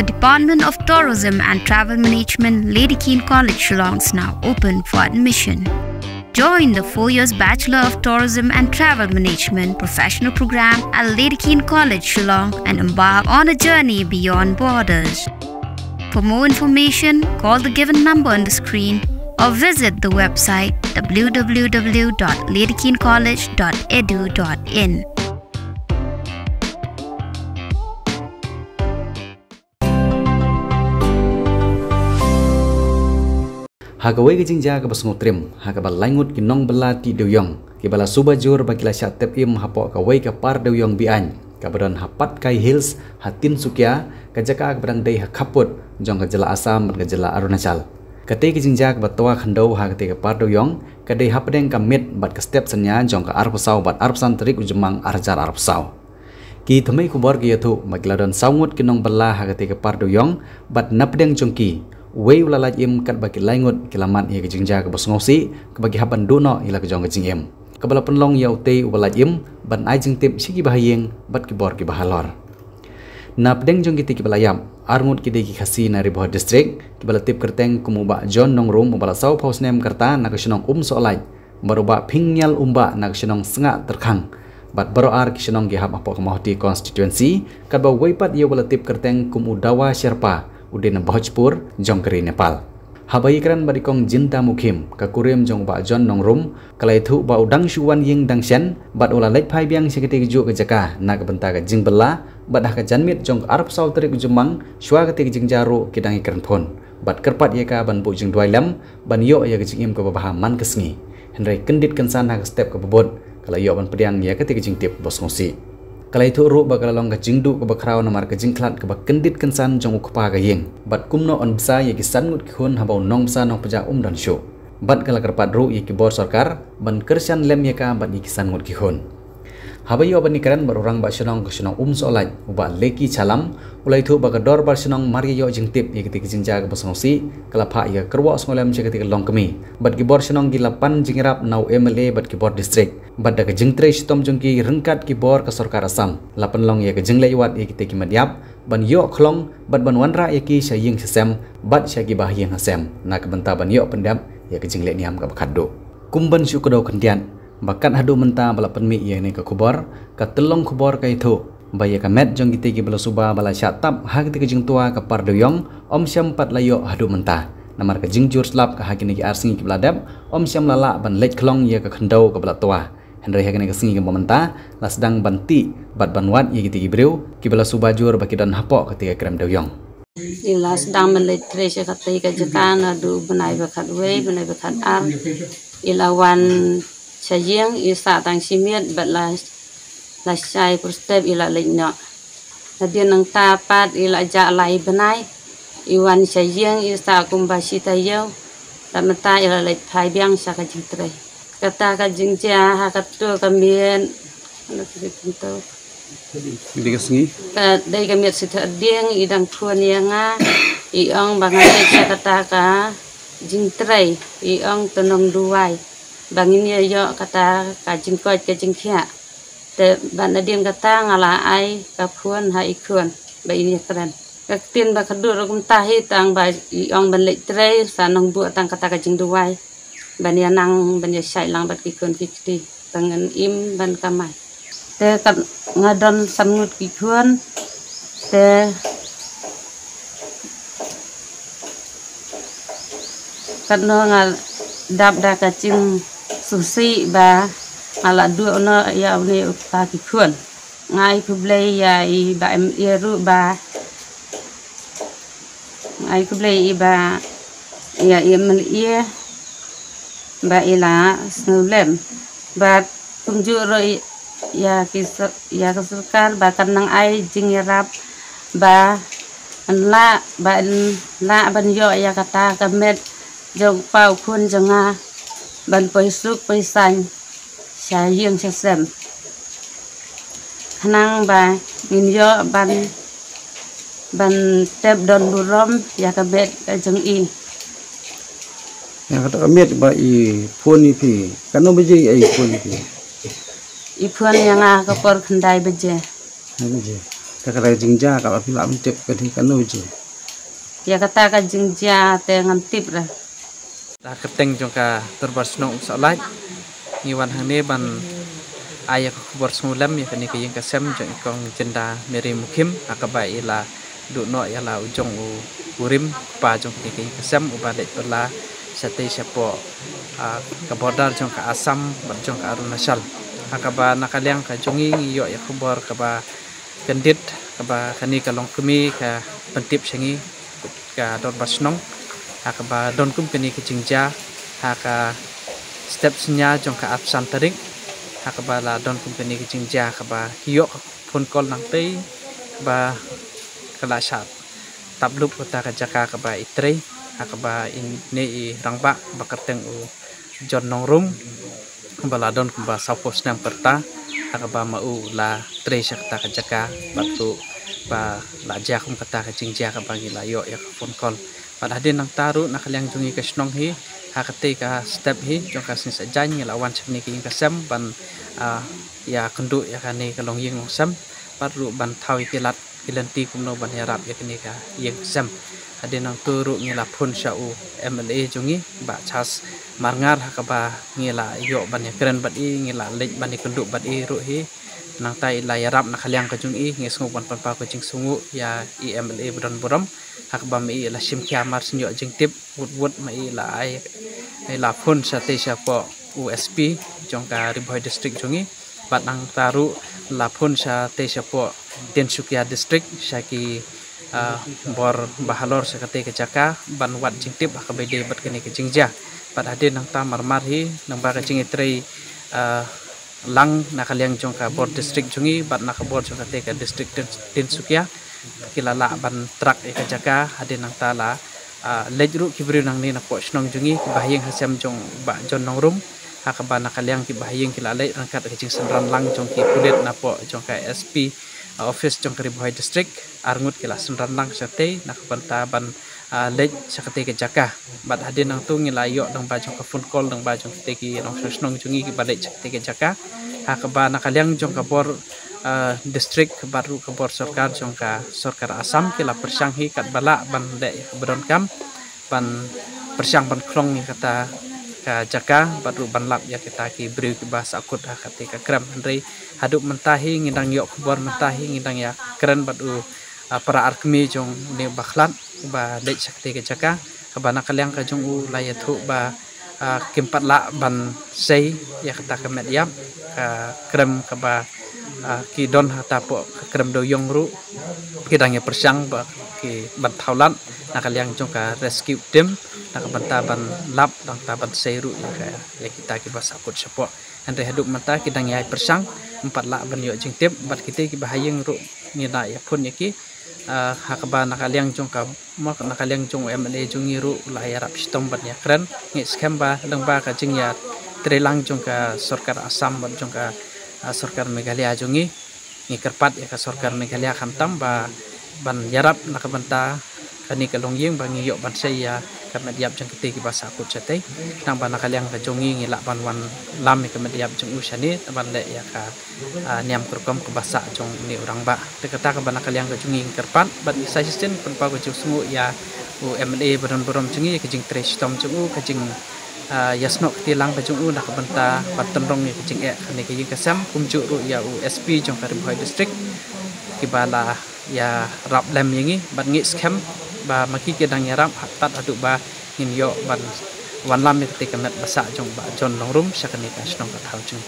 The Department of Tourism and Travel Management, Lady Keane College, Shillong is now open for admission. Join the 4 years Bachelor of Tourism and Travel Management professional program at Lady Keane College, Shillong and embark on a journey beyond borders. For more information, call the given number on the screen or visit the website www.ladykeanecollege.edu.in. Hagawai ke jingja ke basung trim, hagabal langut ki nong bela ti doyong, ki bala subajur bagila syat tep im hapok kawai ke par doyong bian, ke badan hapat kai hills, hatin sukya, ke jaka ke badang dei hakaput, jong ke jela Asam dan ke jela Arunachal. Kate ke jingja ke batua khandau hagate ke par doyong, ke dei hapadeng ke mit bat ke step senya jong ke arpsau bat arpsan terik ujemang arjar arpsau. Ki thumai kubor ki yathu magila don saungut ki nong bela hagate ke par doyong, bat napdeng jongki. Wei ulalaj im kat bagi langut kilamat ia kejingja ke bosngosi ke bagi haban dono ila ke jong kejing im ke bala penlong ya utei ubalaj im ban ai jing tip sigi bahayeng bat ki bor ki bahalor na pedeng jong kiti ki balayam arngut ki deki khasi na riboh district ki bala tip kerteng kumuba John nong rum ubala sau paus nem kerta na kesenong solaj baruba phingyal umba na kesenong senga terkhang bat baroar kesenong gi hab apo kemahti constituency kat ba wei pat ia bala tip kerteng kumudawa sherpa Udin Bhojpur, Jongkeri, Nepal. Habai keran badikong jinta mukim, kakurim jong ba John nongrum, kalai thu ba udang shuwan ying dang shen, bat ula lek pai biang seketi keju ke jaka, nak benta ke jing bela, bat dah ke janmit jong arab saw terik jemang, shua ke jing jaru kidang ikran pon, bat kerpat yaka ban bu jing duailam, ban yo ya ke jing im ke babaha man kesngi. Henry kendit kensan hak step ke bebod, kalau yo ban pediang ya ke jing tip bos ngosi. Kalau itu ru bakal long ke jingdu ke bakrau namar ke jingklat ke bak kendit kensan jong ukpa ke yeng bat kumno on bsa ye kisan ngut khun habau nong bsa nong peja dan syo bat kala kerpat ru ye ki bor sarkar ban kersan lem ye ka bat ye kisan ngut khun habai yo ban nikaran barurang ba shenong ke shenong solaj uba leki chalam ulai thu bakador bar shenong mari yo jingtip ye ketik jinja ke bosongsi kala pha ye kerwa sngolem je ketik long kemi bat ki bor shenong gi lapan jingirap nau MLA bat ki bor district bat da ke jingtre shitom jongki rengkat ki bor ke sarkar Asam lapan long ye ke jinglei wat ye ketik madyap ban yo khlong bat ban wanra ye ki saying sesem bat syagi bahyeng hasem na ke benta ban yo pendap ye ke jinglei niam ka bakaddo kumban syu kodo kendian bakat hadu menta bala penmi ye ne ke kubor ka telong kubor ka itu baya ka met jong gite ki bala suba bala syatap ha ke jing tua ka par doyong om syam pat layo hadu menta namar ka jing jur slap ka hakini ki arsingi ki bladap om syam lala ban lek klong ye ka khandau ka bala tua henry hakini ka singi ki momenta la sedang banti bat banwat ye gite ki breu ki bala suba jur baki dan hapok ketika krem doyong ila sedang menlet trese ka tei ka jekan adu benai bakat we benai bakat ar ila wan Sayang isa tang simit batla la sai step ila lekno tadi nang tapat ila ja lai benai iwan sayang isa kumbasi tayo tamata ila lek thai biang sa ka jitre kata ka jingja ha ka tu kamien ana tu digasngi ka dai kamiet sita dieng idang thuan yanga iong bangai sa kata ka jingtre iong tenong duai bangin ya yo kata kajing kot kajing kia te ban adin kata ngala ai kapuan ha ikun ba ini keren kaktin ba kadur kum tahi tang ba iong ban lek tre sanong bu tang kata kajing duai ban ya nang ban ya sai lang bat ikun kiti tangan im ban kamai te kat ngadon samngut ikun te kat no ngal dap da kacing susi ba ala dua ono ya ne pa ki khun ngai ku blei ya I ba em ru ba ngai ku blei ba ya em ie ba ila snulem ba kunju ro ya kesukan ba kanang ai jingrap ba la ban yo ya kata kamet jong pau khun jonga ban poisuk poisan sayang sesem hanang ba minyo ban tep don burom ya kabet jeng I ya kata met ba I phone ni pi kanu beje ai phone pi I phone yang a kapor khandai beje ta kala jingja ka apila mentip ka di kanu je ya kata ka jingja te ngantip ra ta keteng jong ka terbasnong salai ni wan hane ban ayak bor smulam ya kani kayeng kasem jong kong jenda meri mukim akaba ila du no ya la ujong urim pa jong kayeng kasem ubalik pela sate siapo ka border jong ka Assam ban jong ka Arunachal akaba nakaliang ka jongi yo ya kubor kaba kendit kaba kani ka longkumi ka pentip sengi ka dor basnong akaba don kum kani ka jingja haka stepsnya jong ka absan tarik akaba la don kum kani ka jingja kaba yo phone call nang tei ba kala sat tablup kota ka jaka kaba itre akaba in nei rangba bakarteng u jon nongrum bala don kumba sapos nang perta akaba mau la tre sakta ka jaka batu ba la jakum kata ka jingja ka bangila yo ya phone call pada hadin nang taru nakaliang jungi ka snong hi hakate ka step hi jong ka sin sajan ngelawan chni ki ka sam ban ya kendu ya kani ka long ying sam paru ban thawi kilat kilanti kumno ban yarap ya kani ka yeng sam hadin nang turu ngila phun sa u MLA jungi ba chas marngar hakaba ngila yo ban ya keren bat i ngila lej ban kendu bat i ru hi nang tai la yarap nakaliang ka jungi ngesngu ban pa ko jing sungu ya MLA bodon borom hakba mi la sim kiamar sinyo jing tip wut mai la ai la phun sa te sa po USP jongka Ribhoi district jungi bat nang taru la phun sa te sa po Tinsukia district saki bor bahalor sa kate ka jaka ban wat jing tip hakba de bat kene ka jingja bat ade nang ta marmar hi nang ba ka jing itrei lang nakaliang jongka bor district jungi bat nakabor jongka te ka district Tinsukia kilala ban trak ka jaka ade nang tala lejru kibri nang ni na po snong jungi bahayeng hasam jong ba jon nongrum hakaba nakaliang ki bahayeng kilala rangkat ka jing senran lang jong ki pudet na po jong ka SP office jong ka Ribhoi district arngut kila senran lang sate nakabanta ban lej sakate ka jaka bat ade nang tu ngilayo nang ba jong ka phone call nang ba jong te ki nong snong jungi ki balej sakate ka jaka hakaba nakaliang jong ka bor district baru kabor sarkar jongka sarkar Assam kila persang hi kat bala ban de beron kam ban persang ban klong ni kata ka jaka baru ban lap ya kita ki beri ki bahasa akut kata ka kram andrei haduk mentahi ngindang yok kabor mentahi ngindang ya keren batu para arkmi jong ne bakhlat ba de sakti ka jaka kabana kalyang ka jong u layathu ba kimpat la ban sei ya kata ka mediam ka krem ka ba ki don hata po krem do yong ru kidangnya persang ba ki ban thaulan nakaliang jong ka rescue team nakabanta ban lap dang taban seiru ya kita ki basa kut sapo andre haduk mata kidang ya persang empat la ban yo jing tip bat kita ki bahayeng ru ni na ya pun ki hakaba nakaliang jong ka mak nakaliang jong MLA jong ru la ya rap stom ban ya kren ngi skamba lengba ka jing ya trelang jong ka sarkar Assam ban jong ka sarkar Meghalaya jungi ngikerpat ya ka sarkar Meghalaya khamtam ba ban yarap nakabanta kani kalong yeng bangi yo ban saya kamadiap jang kete ki basa kut chate nang ban nakaliang ka jongi ngila ban wan lam ka madiap jang usani ban le ya ka niam kurkom ka basa jong ni orang ba tekata ka ban nakaliang ka jongi kerpat ban assistant pen pa ko sungu ya MLA baron borom jongi ka jing tres tom jongu ka jing yasno tilang ka jongu nakabanta patenrong ni ka jing kani ka jing kasam kumju ru ya USP jong ka Ribhoi district kibala ya rap lem yengi ban ngi scam ba maki kedang yarap hatat aduk ba ngin yo ban wan lam ketika met basa jong ba jon nongrum sakani ka snong ka thau chung